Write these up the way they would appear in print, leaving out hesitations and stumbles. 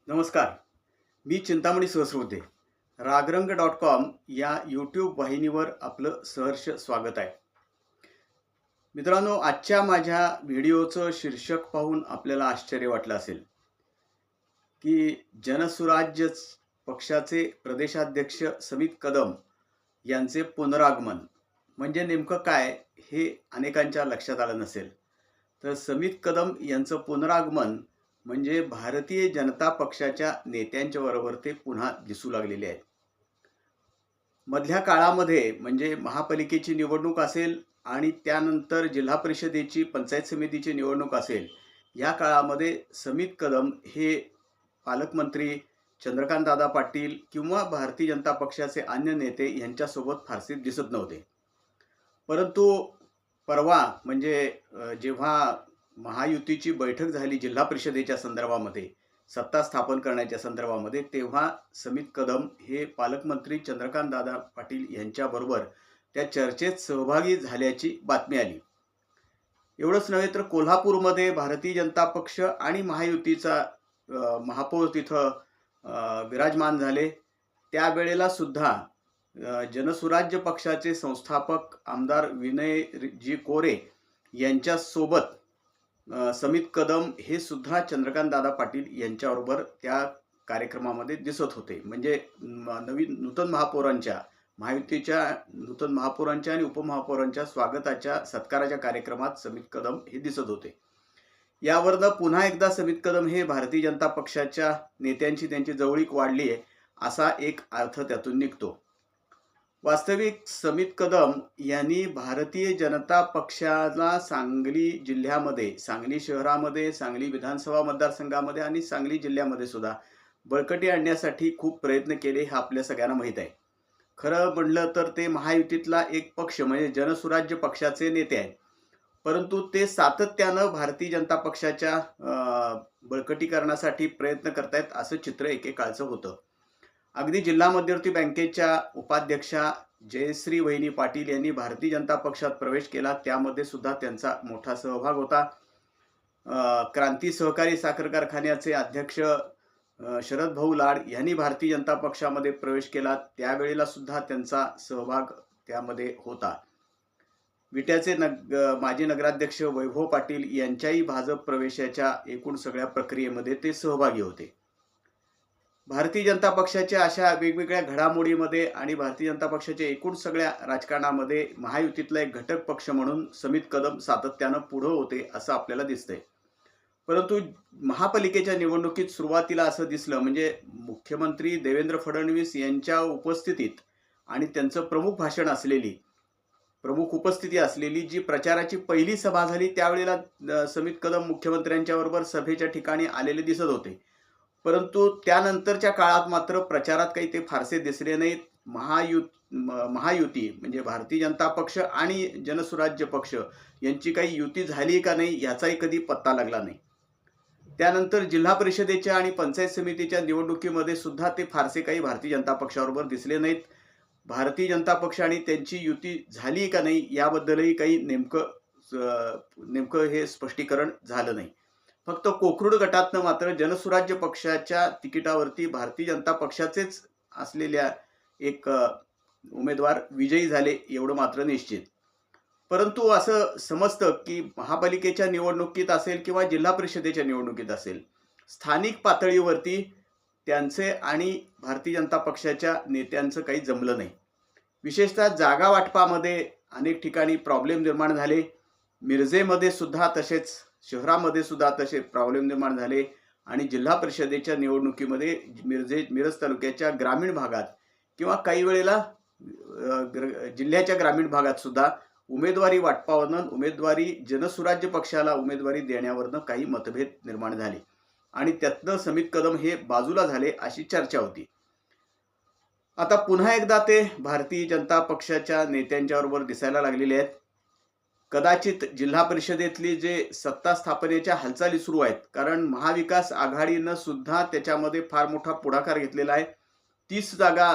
नमस्कार. मी चिंतामणी सहस्रबुद्धे. रागरंग.com या यूट्यूब वाहिनीवर आपलं सहर्ष स्वागत आहे. मित्रांनो, आजच्या माझ्या व्हिडिओचं शीर्षक पाहून आपल्याला आश्चर्य वाटलं असेल, की जनसुराज्य पक्षाचे प्रदेशाध्यक्ष समित कदम यांचे पुनरागमन म्हणजे नेमकं काय, हे अनेकांच्या लक्षात आलं नसेल. तर समित कदम यांचं पुनरागमन म्हणजे भारतीय जनता पक्षाच्या नेत्यांच्या बरोबर ते पुन्हा दिसू लागलेले आहेत. मधल्या काळामध्ये म्हणजे महापालिकेची निवडणूक असेल आणि त्यानंतर जिल्हा परिषदेची पंचायत समितीची निवडणूक असेल, या काळामध्ये समित कदम हे पालकमंत्री चंद्रकांतदादा पाटील किंवा भारतीय जनता पक्षाचे अन्य नेते यांच्यासोबत फारसे दिसत नव्हते. परंतु परवा म्हणजे जेव्हा महायुतीची बैठक झाली जिल्हा परिषदेच्या संदर्भामध्ये, सत्ता स्थापन करण्याच्या संदर्भामध्ये, तेव्हा समित कदम हे पालकमंत्री चंद्रकांतदादा पाटील यांच्याबरोबर त्या चर्चेत सहभागी झाल्याची बातमी आली. एवढंच नव्हे तर कोल्हापूरमध्ये भारतीय जनता पक्ष आणि महायुतीचा महापौर तिथं विराजमान झाले. त्यावेळेला सुद्धा जनसुराज्य पक्षाचे संस्थापक आमदार विनयजी कोरे यांच्यासोबत समित कदम हे सुद्धा चंद्रकांतदादा पाटील यांच्याबरोबर त्या कार्यक्रमामध्ये दिसत होते. म्हणजे नूतन महापौरांच्या, महायुतीच्या नूतन महापौरांच्या आणि उपमहापौरांच्या स्वागताच्या सत्काराच्या कार्यक्रमात समित कदम हे दिसत होते. यावरनं पुन्हा एकदा समित कदम हे भारतीय जनता पक्षाच्या नेत्यांची त्यांची जवळीक वाढली आहे असा एक अर्थ त्यातून निघतो. वास्तविक समित कदम यांनी भारतीय जनता पक्षाला सांगली जिल्ह्यामध्ये, सांगली शहरामध्ये, सांगली विधानसभा मतदारसंघामध्ये आणि सांगली जिल्ह्यामध्ये सुद्धा बळकटी आणण्यासाठी खूप प्रयत्न केले, हे आपल्या सगळ्यांना माहीत आहे. खरं म्हणलं तर ते महायुतीतला एक पक्ष म्हणजे जनसुराज्य पक्षाचे नेते आहेत. परंतु ते सातत्यानं भारतीय जनता पक्षाच्या बळकटीकरणासाठी प्रयत्न करतायत असं चित्र एकेकाळचं होतं. अगदी जिल्हा मध्यवर्ती बँकेच्या उपाध्यक्षा जयश्री वहिनी पाटील यांनी भारतीय जनता पक्षात प्रवेश केला, त्यामध्ये सुद्धा त्यांचा मोठा सहभाग होता. क्रांती सहकारी साखर कारखान्याचे अध्यक्ष शरद भाऊ लाड यांनी भारतीय जनता पक्षामध्ये प्रवेश केला, त्यावेळेला सुद्धा त्यांचा सहभाग त्यामध्ये होता. विट्याचे माजी नगराध्यक्ष वैभव पाटील यांच्याही भाजप प्रवेशाच्या एकूण सगळ्या प्रक्रियेमध्ये ते सहभागी होते. भारतीय जनता पक्षाच्या अशा वेगवेगळ्या घडामोडीमध्ये आणि भारतीय जनता पक्षाच्या एकूण सगळ्या राजकारणामध्ये महायुतीतला एक घटक पक्ष म्हणून समित कदम सातत्यानं पुढे होते असं आपल्याला दिसतंय. परंतु महापालिकेच्या निवडणुकीत सुरुवातीला असं दिसलं, म्हणजे मुख्यमंत्री देवेंद्र फडणवीस यांच्या उपस्थितीत आणि त्यांचं प्रमुख उपस्थिती असलेली जी प्रचाराची पहिली सभा झाली, त्यावेळेला समित कदम मुख्यमंत्र्यांच्या बरोबर सभेच्या ठिकाणी आलेले दिसत होते. परंतु त्यानंतरच्या काळात मात्र प्रचारात काही ते फारसे दिसले नाहीत. महायुती म्हणजे भारतीय जनता पक्ष आणि जनसुराज्य पक्ष यांची काही युती झाली का नाही याचाही कधी पत्ता लागला नाही. त्यानंतर जिल्हा परिषदेच्या आणि पंचायत समितीच्या निवडणुकीमध्ये सुद्धा ते फारसे काही भारतीय जनता पक्षाबरोबर दिसले नाहीत. भारतीय जनता पक्ष आणि त्यांची युती झाली का नाही याबद्दलही काही नेमकं हे स्पष्टीकरण झालं नाही. फक्त कोकरूड गटातनं मात्र जनसुराज्य पक्षाच्या तिकिटावरती भारतीय जनता पक्षाचेच असलेल्या एक उमेदवार विजयी झाले, एवढं मात्र निश्चित. परंतु असं समजतं की महापालिकेच्या निवडणुकीत असेल किंवा जिल्हा परिषदेच्या निवडणुकीत असेल, स्थानिक पातळीवरती त्यांचे आणि भारतीय जनता पक्षाच्या नेत्यांचं काही जमलं नाही. विशेषतः जागा वाटपामध्ये अनेक ठिकाणी प्रॉब्लेम निर्माण झाले. मिरजेमध्ये सुद्धा तसेच, शहरामध्ये सुद्धा तसे प्रॉब्लेम निर्माण झाले आणि जिल्हा परिषदेच्या निवडणुकीमध्ये मिरज तालुक्याच्या ग्रामीण भागात किंवा काही वेळेला जिल्ह्याच्या ग्रामीण भागात सुद्धा उमेदवारी वाटपावरनं, जनसुराज्य पक्षाला उमेदवारी देण्यावरनं काही मतभेद निर्माण झाले आणि त्यातनं समित कदम हे बाजूला झाले अशी चर्चा होती. आता पुन्हा एकदा ते भारतीय जनता पक्षाच्या नेत्यांच्याबरोबर दिसायला लागलेले आहेत. कदाचित जिल्हा परिषदेतली जे सत्ता स्थापनेच्या हालचाली सुरू आहेत, कारण महाविकास आघाडीनं सुद्धा त्याच्यामध्ये फार मोठा पुढाकार घेतलेला आहे. 30 जागा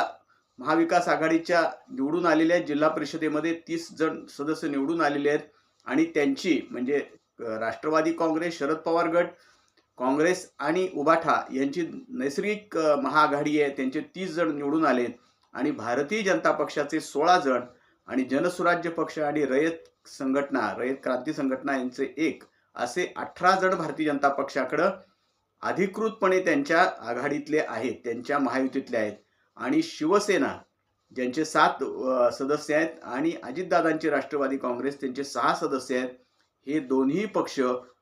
महाविकास आघाडीच्या निवडून आलेल्या आहेत. जिल्हा परिषदेमध्ये 30 जण सदस्य निवडून आलेले आहेत आणि त्यांची म्हणजे राष्ट्रवादी काँग्रेस, शरद पवार गट, काँग्रेस आणि उबाठा यांची नैसर्गिक महाआघाडी आहे, त्यांचे 30 जण निवडून आलेत आणि भारतीय जनता पक्षाचे 16 जण आणि जनसुराज्य पक्ष आणि रयत संघटना, रयत क्रांती संघटना यांचे 1 असे 18 जण भारतीय जनता पक्षाकडे अधिकृतपणे त्यांच्या आघाडीतले आहेत, त्यांच्या महायुतीतले आहेत. आणि शिवसेना ज्यांचे 7 सदस्य आहेत आणि अजितदादांचे राष्ट्रवादी काँग्रेस त्यांचे 6 सदस्य आहेत. हे दोन्ही पक्ष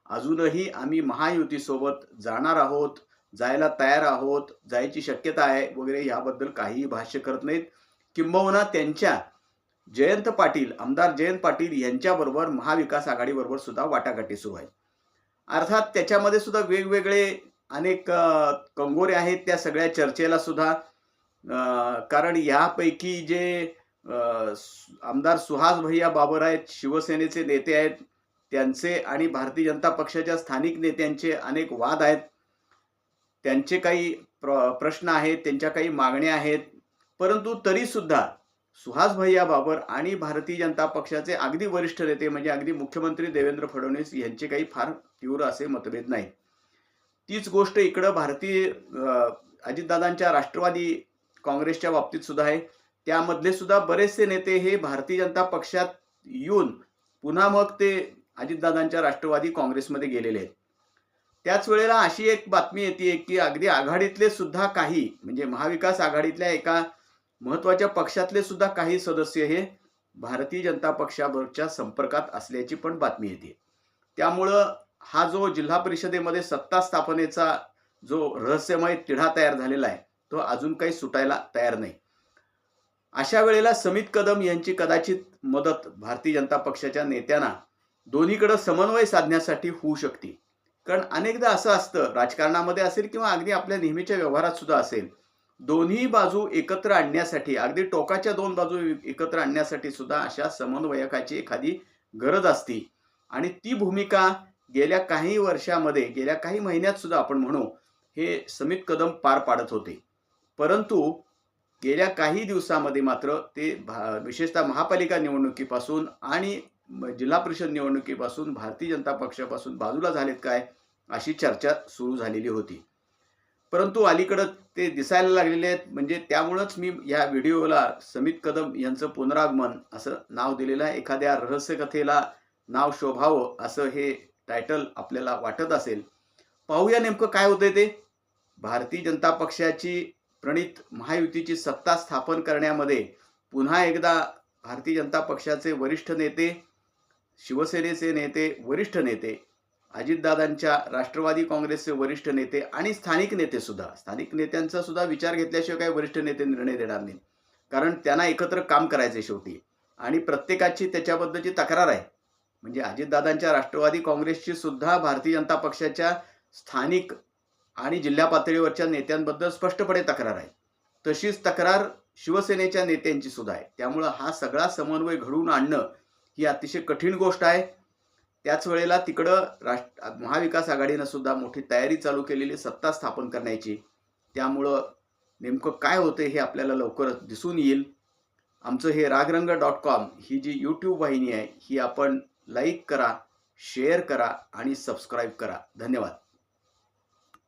अजूनही आम्ही महायुतीसोबत जाणार आहोत, जायला तयार आहोत, जायची शक्यता आहे वगैरे याबद्दल काहीही भाष्य करत नाहीत. किंबहुना त्यांच्या जयंत पाटील, आमदार जयंत पाटील यांच्याबरोबर महाविकास आघाडीबरोबर सुद्धा वाटाघाटी सुरू आहेत. अर्थात त्याच्यामध्ये सुद्धा वेगवेगळे अनेक कंगोरे आहेत त्या सगळ्या चर्चेला सुद्धा. कारण यापैकी जे आमदार सुहास भैया बाबर आहेत, शिवसेनेचे नेते आहेत, त्यांचे आणि भारतीय जनता पक्षाच्या स्थानिक नेत्यांचे अनेक वाद आहेत. त्यांचे काही प्रश्न आहेत, त्यांच्या काही मागण्या आहेत. परंतु तरी सुद्धा सुहास भैया बाबर आणि भारतीय जनता पक्षाचे अगदी वरिष्ठ नेते म्हणजे अगदी मुख्यमंत्री देवेंद्र फडणवीस यांचे काही फार तीव्र असे मतभेद नाहीत. तीच गोष्ट इकडं भारतीय अजितदादांच्या राष्ट्रवादी काँग्रेसच्या बाबतीत सुद्धा आहे. त्यामधले सुद्धा बरेचसे नेते हे भारतीय जनता पक्षात येऊन पुन्हा मग ते अजितदादांच्या राष्ट्रवादी काँग्रेसमध्ये गेलेले आहेत. त्याच वेळेला अशी एक बातमी येते की अगदी आघाडीतले सुद्धा काही म्हणजे महाविकास आघाडीतल्या एका महत्त्वाच्या पक्षातले सुद्धा काही सदस्य हे भारतीय जनता पक्षाबरोबरच्या संपर्कात असल्याची पण बातमी येते. त्यामुळं हा जो जिल्हा परिषदेमध्ये सत्ता स्थापनेचा जो रहस्यमय तिढा तयार झालेला आहे तो अजून काही सुटायला तयार नाही. अशा वेळेला समित कदम यांची कदाचित मदत भारतीय जनता पक्षाच्या नेत्यांना दोन्हीकडे समन्वय साधण्यासाठी होऊ शकते. कारण अनेकदा असं असतं राजकारणामध्ये असेल किंवा अगदी आपल्या नेहमीच्या व्यवहारात सुद्धा असेल, दोन्ही बाजू एकत्र आणण्यासाठी अगदी टोकाच्या 2 बाजू एकत्र आणण्यासाठी सुद्धा अशा समन्वयकाची एखादी गरज असते. आणि ती भूमिका गेल्या काही वर्षामध्ये, गेल्या काही महिन्यात सुद्धा आपण म्हणू हे समित कदम पार पाडत होते. परंतु गेल्या काही दिवसामध्ये मात्र ते विशेषतः महापालिका निवडणुकीपासून आणि जिल्हा परिषद निवडणुकीपासून भारतीय जनता पक्षापासून बाजूला झालेत काय अशी चर्चा सुरू झालेली होती. परंतु अलीकडं ते दिसायला लागलेले आहेत. म्हणजे त्यामुळंच मी या व्हिडिओला समित कदम यांचं पुनरागमन असं नाव दिलेलं आहे. एखाद्या रहस्यकथेला नाव शोभावं असं हे टायटल आपल्याला वाटत असेल. पाहूया नेमकं काय होतंय ते. भारतीय जनता पक्षाची प्रणित महायुतीची सत्ता स्थापन करण्यामध्ये पुन्हा एकदा भारतीय जनता पक्षाचे वरिष्ठ नेते, शिवसेनेचे नेते, वरिष्ठ नेते, अजितदादांच्या राष्ट्रवादी काँग्रेसचे वरिष्ठ नेते आणि स्थानिक नेते सुद्धा, स्थानिक नेत्यांचा सुद्धा विचार घेतल्याशिवाय काही वरिष्ठ नेते निर्णय देणार नाहीत. कारण त्यांना एकत्र काम करायचे शेवटी आणि प्रत्येकाची त्याच्याबद्दलची तक्रार आहे. म्हणजे अजितदादांच्या राष्ट्रवादी काँग्रेसची सुद्धा भारतीय जनता पक्षाच्या स्थानिक आणि जिल्हा पातळीवरच्या नेत्यांबद्दल स्पष्टपणे तक्रार आहे. तशीच तक्रार शिवसेनेच्या नेत्यांची सुद्धा आहे. त्यामुळं हा सगळा समन्वय घडवून आणणं ही अतिशय कठीण गोष्ट आहे. त्याच वेळेला तिकडं महाविकास आघाडीनं सुद्धा मोठी तयारी चालू केलेली सत्ता स्थापन करण्याची. त्यामुळं नेमकं काय होतं हे आपल्याला लवकरच दिसून येईल. आमचं हे रागरंग.com ही जी यूट्यूब वाहिनी आहे ही आपण लाईक करा, शेअर करा आणि सबस्क्राईब करा. धन्यवाद.